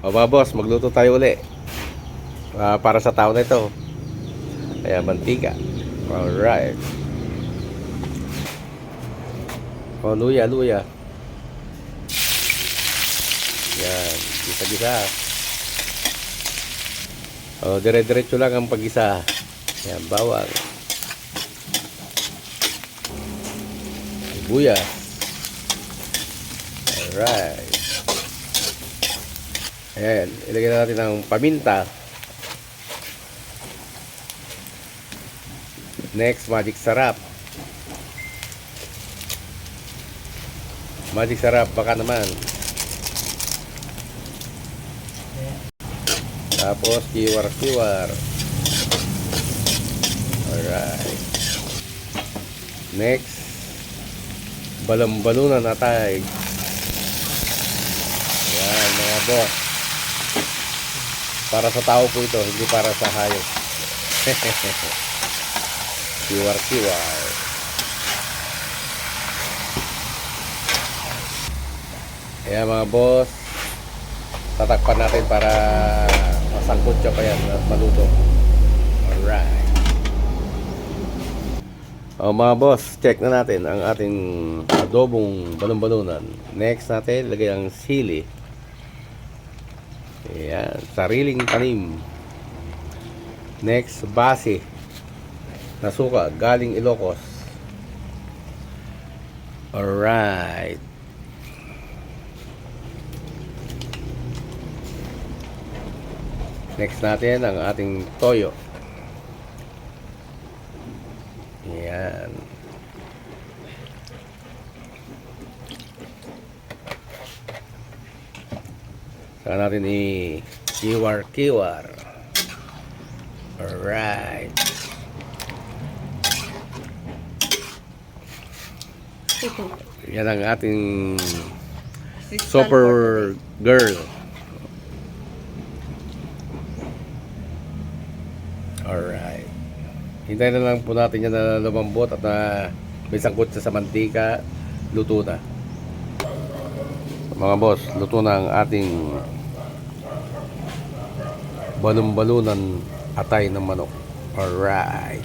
O mga boss, magluto tayo uli. Para sa tao na ito. Kaya mantika. Alright. O luya. Yan, gisa-gisa. O dire-diretso lang ang pag-isa. Yan, bawang. Sibuyas. Alright. Ayan, ilagay na natin ang paminta. Next, magic sarap. Magic sarap, baka naman. Tapos, kiwar-kiwar. Alright. Next, balambalunan natay. Yan, mga boss. Para sa tao po ito, hindi para sa hayop. Kiwar-kiwar. Ayan mga boss, tatakpan natin para masangkot siya pa yan at maluto. Alright. O mga boss, check na natin ang ating adobong balon-balunan. Next natin, lagay ang sili. Ayan, sariling tanim. Next, base na suka, galing Ilocos. Alright. Next natin ang ating toyo. Ayan. Saka natin i-kiwar-kiwar. Alright. Yan ang ating super girl. Alright. Hintayin na lang po natin yan na lumambot at na may sangkot sa mantika. Luto na. Mga boss, luto na ang ating balon-balunan atay ng manok. Alright.